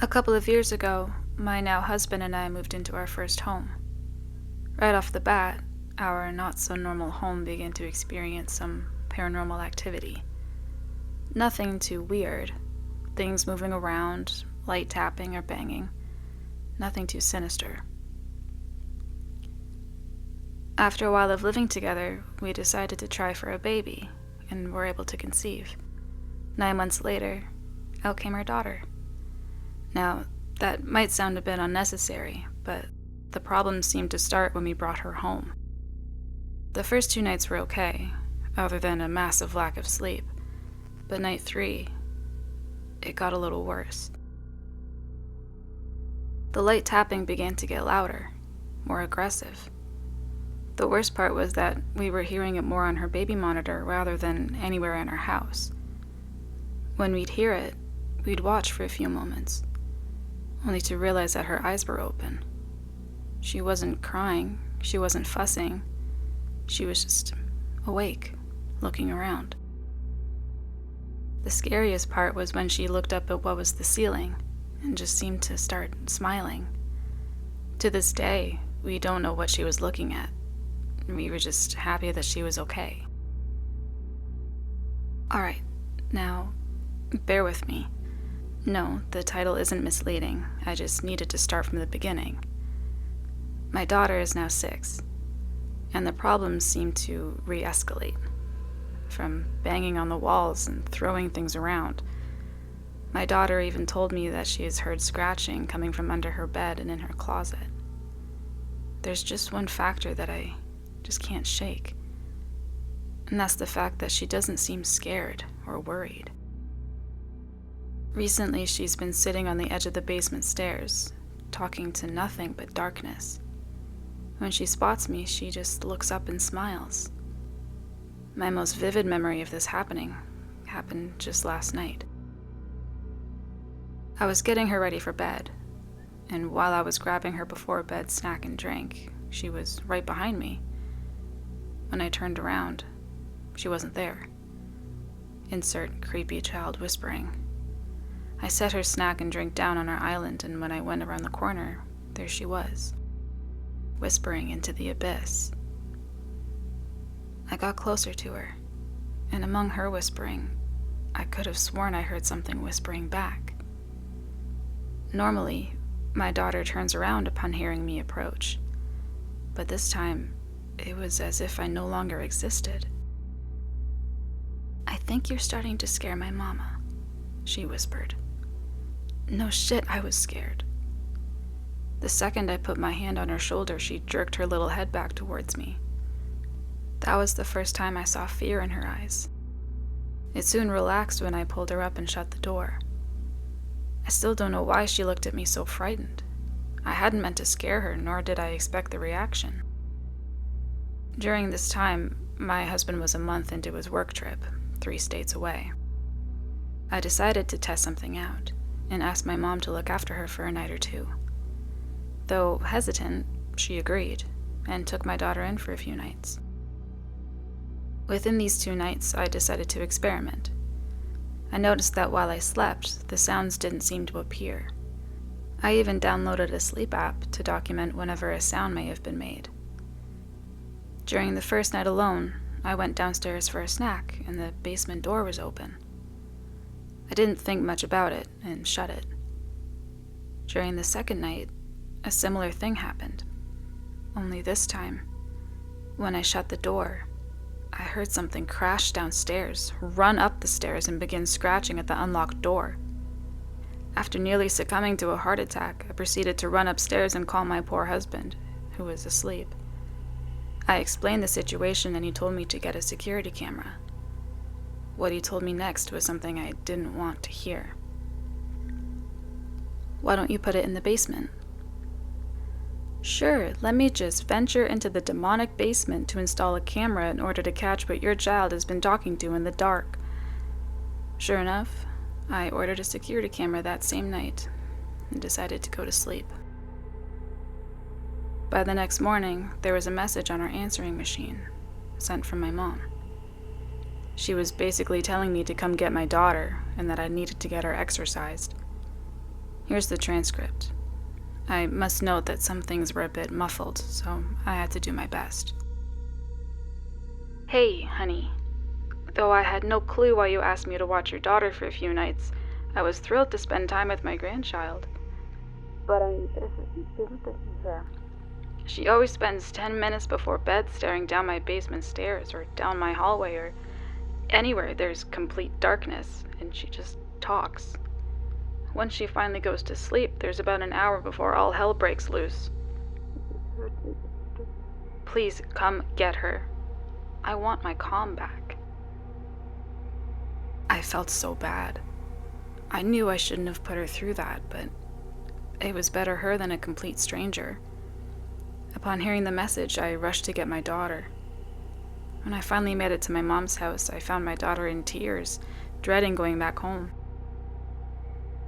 A couple of years ago, my now husband and I moved into our first home. Right off the bat, our not-so-normal home began to experience some paranormal activity. Nothing too weird. Things moving around, light tapping or banging. Nothing too sinister. After a while of living together, we decided to try for a baby, and were able to conceive. 9 months later, out came our daughter. Now, that might sound a bit unnecessary, but the problem seemed to start when we brought her home. The first 2 nights were okay, other than a massive lack of sleep. But night 3, it got a little worse. The light tapping began to get louder, more aggressive. The worst part was that we were hearing it more on her baby monitor rather than anywhere in our house. When we'd hear it, we'd watch for a few moments, only to realize that her eyes were open. She wasn't crying, she wasn't fussing, she was just awake, looking around. The scariest part was when she looked up at what was the ceiling and just seemed to start smiling. To this day, we don't know what she was looking at. We were just happy that she was okay. Alright, now, bear with me. No, the title isn't misleading. I just needed to start from the beginning. My daughter is now 6, and the problems seem to re-escalate. From banging on the walls and throwing things around. My daughter even told me that she has heard scratching coming from under her bed and in her closet. There's just one factor that I just can't shake, and that's the fact that she doesn't seem scared or worried. Recently, she's been sitting on the edge of the basement stairs, talking to nothing but darkness. When she spots me, she just looks up and smiles. My most vivid memory of this happened just last night. I was getting her ready for bed, and while I was grabbing her before bed snack and drink, she was right behind me. When I turned around, she wasn't there. Insert creepy child whispering. I set her snack and drink down on our island, and when I went around the corner, there she was, whispering into the abyss. I got closer to her, and among her whispering, I could have sworn I heard something whispering back. Normally, my daughter turns around upon hearing me approach, but this time, it was as if I no longer existed. "I think you're starting to scare my mama," she whispered. No shit, I was scared. The second I put my hand on her shoulder, she jerked her little head back towards me. That was the first time I saw fear in her eyes. It soon relaxed when I pulled her up and shut the door. I still don't know why she looked at me so frightened. I hadn't meant to scare her, nor did I expect the reaction. During this time, my husband was a month into his work trip, 3 states away. I decided to test something out, and asked my mom to look after her for a night or 2. Though hesitant, she agreed, and took my daughter in for a few nights. Within these 2 nights, I decided to experiment. I noticed that while I slept, the sounds didn't seem to appear. I even downloaded a sleep app to document whenever a sound may have been made. During the first night alone, I went downstairs for a snack, and the basement door was open. I didn't think much about it and shut it. During the second night, a similar thing happened. Only this time, when I shut the door, I heard something crash downstairs, run up the stairs, and begin scratching at the unlocked door. After nearly succumbing to a heart attack, I proceeded to run upstairs and call my poor husband, who was asleep. I explained the situation and he told me to get a security camera. What he told me next was something I didn't want to hear. "Why don't you put it in the basement?" "Sure, let me just venture into the demonic basement to install a camera in order to catch what your child has been talking to in the dark." Sure enough, I ordered a security camera that same night and decided to go to sleep. By the next morning, there was a message on our answering machine, sent from my mom. She was basically telling me to come get my daughter and that I needed to get her exorcised. Here's the transcript. I must note that some things were a bit muffled, so I had to do my best. Hey, honey. Though I had no clue why you asked me to watch your daughter for a few nights, I was thrilled to spend time with my grandchild. But isn't this fair? She always spends 10 minutes before bed staring down my basement stairs or down my hallway or anywhere there's complete darkness, and she just talks. Once she finally goes to sleep, there's about an hour before all hell breaks loose. Please come get her. I want my calm back. I felt so bad. I knew I shouldn't have put her through that, but it was better her than a complete stranger. Upon hearing the message, I rushed to get my daughter. When I finally made it to my mom's house, I found my daughter in tears, dreading going back home.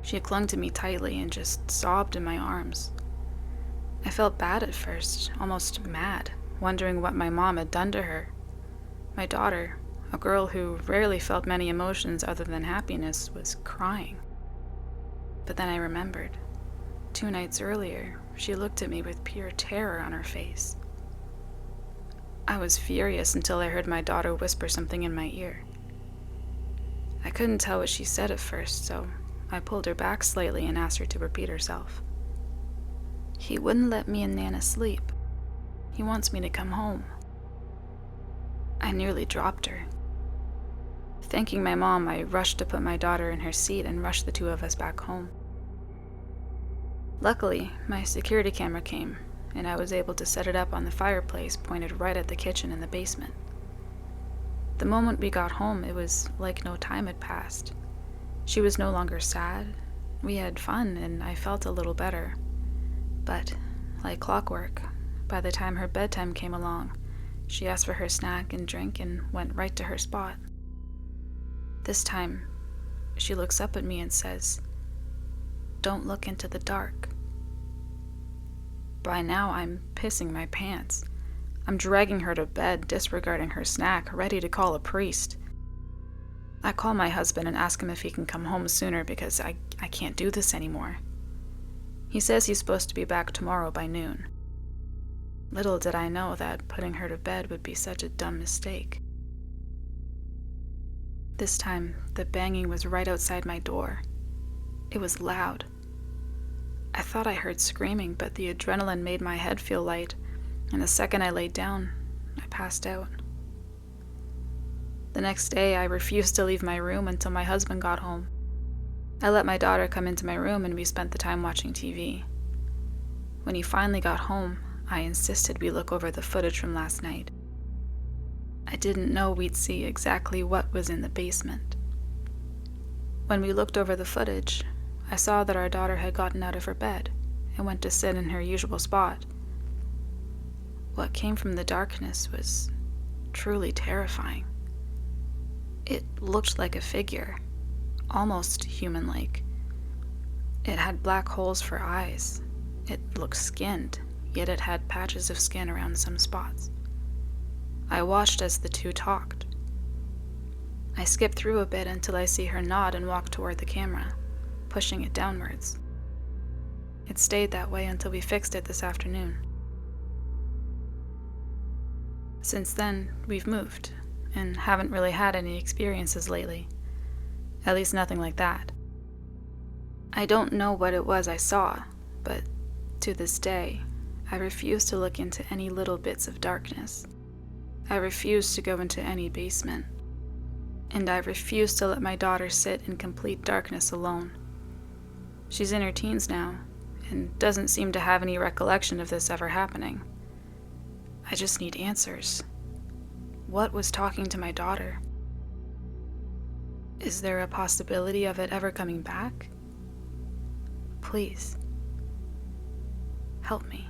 She clung to me tightly and just sobbed in my arms. I felt bad at first, almost mad, wondering what my mom had done to her. My daughter, a girl who rarely felt many emotions other than happiness, was crying. But then I remembered. 2 nights earlier, she looked at me with pure terror on her face. I was furious until I heard my daughter whisper something in my ear. I couldn't tell what she said at first, so I pulled her back slightly and asked her to repeat herself. He wouldn't let me and Nana sleep. He wants me to come home. I nearly dropped her. Thanking my mom, I rushed to put my daughter in her seat and rushed the 2 of us back home. Luckily, my security camera came, and I was able to set it up on the fireplace pointed right at the kitchen in the basement. The moment we got home, it was like no time had passed. She was no longer sad. We had fun, and I felt a little better. But, like clockwork, by the time her bedtime came along, she asked for her snack and drink and went right to her spot. This time, she looks up at me and says, "Don't look into the dark." By now, I'm pissing my pants. I'm dragging her to bed, disregarding her snack, ready to call a priest. I call my husband and ask him if he can come home sooner because I can't do this anymore. He says he's supposed to be back tomorrow by noon. Little did I know that putting her to bed would be such a dumb mistake. This time, the banging was right outside my door. It was loud. I thought I heard screaming, but the adrenaline made my head feel light, and the second I laid down, I passed out. The next day, I refused to leave my room until my husband got home. I let my daughter come into my room and we spent the time watching TV. When he finally got home, I insisted we look over the footage from last night. I didn't know we'd see exactly what was in the basement. When we looked over the footage, I saw that our daughter had gotten out of her bed and went to sit in her usual spot. What came from the darkness was truly terrifying. It looked like a figure, almost human-like. It had black holes for eyes. It looked skinned, yet it had patches of skin around some spots. I watched as the 2 talked. I skipped through a bit until I see her nod and walk toward the camera, pushing it downwards. It stayed that way until we fixed it this afternoon. Since then, we've moved, and haven't really had any experiences lately. At least nothing like that. I don't know what it was I saw, but to this day, I refuse to look into any little bits of darkness. I refuse to go into any basement. And I refuse to let my daughter sit in complete darkness alone. She's in her teens now, and doesn't seem to have any recollection of this ever happening. I just need answers. What was talking to my daughter? Is there a possibility of it ever coming back? Please, help me.